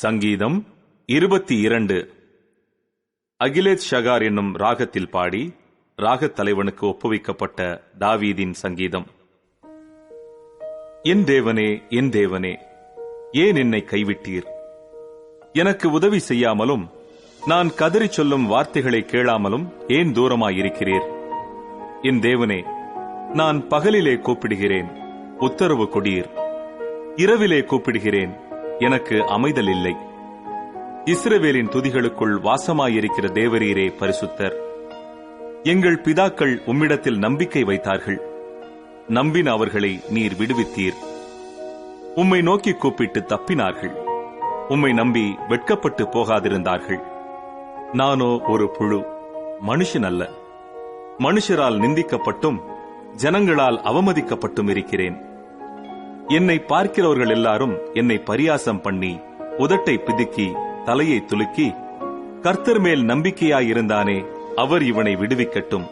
சங்கீதம் 22. அகிலேத் ஷகார் என்னும் ராகத்தில் பாடி ராகத் தலைவனுக்கு ஒப்புவிக்கப்பட்ட தாவீதின் சங்கீதம். என் தேவனே, என் தேவனே, ஏன் என்னை கைவிட்டீர்? எனக்கு உதவி செய்யாமலும் நான் கதறிச் சொல்லும் வார்த்தைகளை கேளாமலும் ஏன் தூரமாயிருக்கிறீர்? என் தேவனே, நான் பகலிலே கூப்பிடுகிறேன், உத்தரவு கொடீர். இரவிலே கூப்பிடுகிறேன், எனக்கு அமைதல் இல்லை. இஸ்ரவேலின் துதிகளுக்குள் வாசமாயிருக்கிற தேவரீரே பரிசுத்தர். எங்கள் பிதாக்கள் உம்மிடத்தில் நம்பிக்கை வைத்தார்கள். நம்பின அவர்களை நீர் விடுவித்தீர். உம்மை நோக்கி கூப்பிட்டு தப்பினார்கள். உம்மை நம்பி வெட்கப்பட்டு போகாதிருந்தார்கள். நானோ ஒரு புழு, மனுஷன் அல்ல. மனுஷரால் நிந்திக்கப்பட்டும் ஜனங்களால் அவமதிக்கப்பட்டும் இருக்கிறேன். என்னை பார்க்கிறவர்கள் எல்லாரும் என்னை பரியாசம் பண்ணி உதட்டை பிதுக்கி தலையை துலுக்கி, கர்த்தர் மேல் நம்பிக்கையாயிருந்தானே, அவர் இவனை விடுவிக்கட்டும்.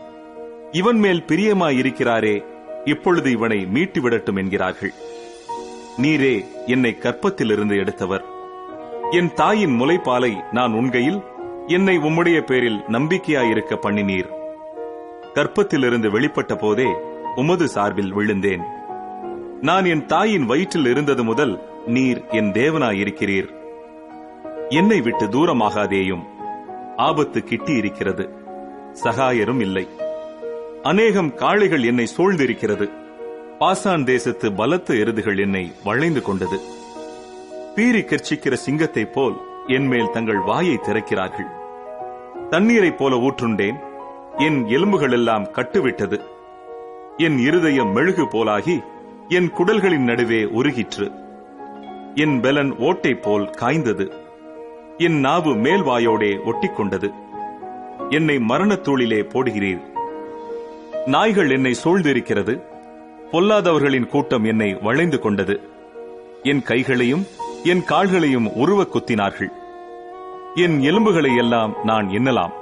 இவன் மேல் பிரியமாயிருக்கிறாரே, இப்பொழுது இவனை மீட்டுவிடட்டும் என்கிறார்கள். நீரே என்னை கர்ப்பத்திலிருந்து எடுத்தவர். என் தாயின் முலைப்பாலை நான் உண்கையில் என்னை உம்முடைய பேரில் நம்பிக்கையாயிருக்க பண்ணினீர். கர்ப்பத்திலிருந்து வெளிப்பட்ட போதே உமது சார்பில் விழுந்தேன். நான் என் தாயின் வயிற்றில் இருந்தது முதல் நீர் என் தேவனாயிருக்கிறீர். என்னை விட்டு தூரமாகாதேயும். ஆபத்து கிட்டி இருக்கிறது, சகாயரும் இல்லை. அநேகம் காளைகள் என்னை சூழ்ந்திருக்கிறது. பாசான் தேசத்து பலத்த எருதுகள் என்னை வளைந்து கொண்டது. பீறி கர்ச்சிக்கிற சிங்கத்தைப் போல் என் மேல் தங்கள் வாயை திறக்கிறார்கள். தண்ணீரைப் போல ஊற்றுண்டேன், என் எலும்புகள் எல்லாம் கட்டுவிட்டது. என் இருதயம் மெழுகு போலாகி என் குடல்களின் நடுவே உருகிற்று. என் பெலன் ஓட்டை போல் காய்ந்தது. என் நாவு மேல்வாயோடே ஒட்டிக்கொண்டது. என்னை மரணத்தூளிலே போடுகிறீர். நாய்கள் என்னை சூழ்ந்திருக்கிறது. பொல்லாதவர்களின் கூட்டம் என்னை வளைந்து கொண்டது. என் கைகளையும் என் கால்களையும் உருவ குத்தினார்கள். என் எலும்புகளை எல்லாம் நான் எண்ணலாம்.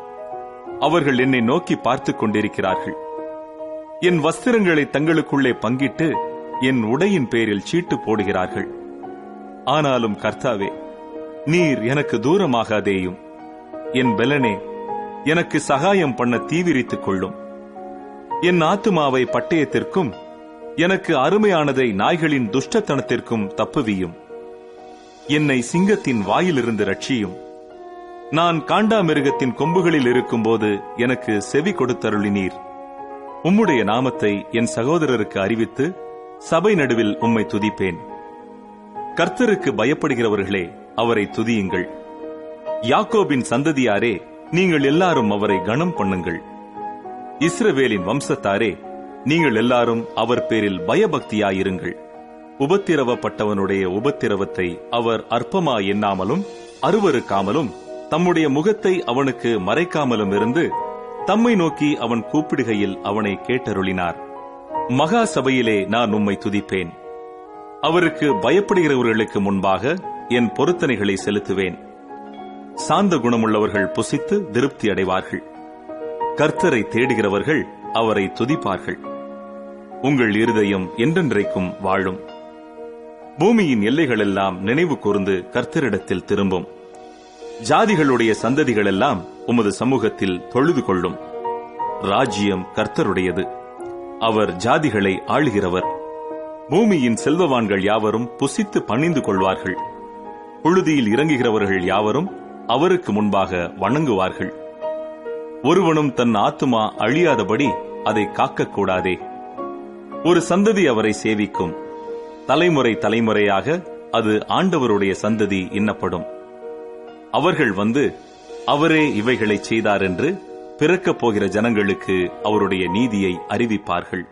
அவர்கள் என்னை நோக்கி பார்த்துக் கொண்டிருக்கிறார்கள். என் வஸ்திரங்களை தங்களுக்குள்ளே பங்கிட்டு என் உடையின் பேரில் சீட்டு போடுகிறார்கள். ஆனாலும் கர்த்தாவே, நீர் எனக்கு தூரமாகாதேயும். என் பெலனே, எனக்கு சகாயம் பண்ண தீவிரித்துக் கொள்ளும். என் ஆத்துமாவை பட்டயத்திற்கும் எனக்கு அருமையானதை நாய்களின் துஷ்டத்தனத்திற்கும் தப்புவியும். என்னை சிங்கத்தின் வாயிலிருந்து ரட்சியும். நான் காண்டாமிருகத்தின் கொம்புகளில் இருக்கும்போது எனக்கு செவி கொடுத்தருளினீர். உம்முடைய நாமத்தை என் சகோதரருக்கு அறிவித்து சபை நடுவில் உம்மை துதிப்பேன். கர்த்தருக்கு பயப்படுகிறவர்களே, அவரை துதியுங்கள். யாக்கோபின் சந்ததியாரே, நீங்கள் எல்லாரும் அவரை கனம் பண்ணுங்கள். இஸ்ரவேலின் வம்சத்தாரே, நீங்கள் எல்லாரும் அவர் பேரில் பயபக்தியாயிருங்கள். உபத்திரவப்பட்டவனுடைய உபத்திரவத்தை அவர் அற்பமா எண்ணாமலும் அருவருக்காமலும் தம்முடைய முகத்தை அவனுக்கு மறைக்காமலும் இருந்து தம்மை நோக்கி அவன் கூப்பிடுகையில் அவனை கேட்டருளினார். மகா சபையிலே நான் உம்மை துதிப்பேன். அவருக்கு பயப்படுகிறவர்களுக்கு முன்பாக என் பொருத்தனைகளை செலுத்துவேன். சாந்த குணமுள்ளவர்கள் புசித்து திருப்தி அடைவார்கள். கர்த்தரை தேடுகிறவர்கள் அவரை துதிப்பார்கள். உங்கள் இருதயம் என்றென்றைக்கும் வாழும். பூமியின் எல்லைகளெல்லாம் நினைவு கூர்ந்து கர்த்தரிடத்தில் திரும்பும். ஜாதிகளுடைய சந்ததிகளெல்லாம் உமது சமூகத்தில் தொழுது கொள்ளும். ராஜ்யம் கர்த்தருடையது, அவர் ஜாதிகளை ஆளுகிறவர். பூமியின் செல்வவான்கள் யாவரும் புசித்து பணிந்து கொள்வார்கள். புழுதியில் இறங்குகிறவர்கள் யாவரும் அவருக்கு முன்பாக வணங்குவார்கள். ஒருவனும் தன் ஆத்துமா அழியாதபடி அதை காக்கக்கூடாதே. ஒரு சந்ததி அவரை சேவிக்கும். தலைமுறை தலைமுறையாக அது ஆண்டவருடைய சந்ததி என்னப்படும். அவர்கள் வந்து அவரே இவைகளை செய்தார் என்று பிறக்கப் போகிற ஜனங்களுக்கு அவருடைய நீதியை அறிவிப்பார்கள்.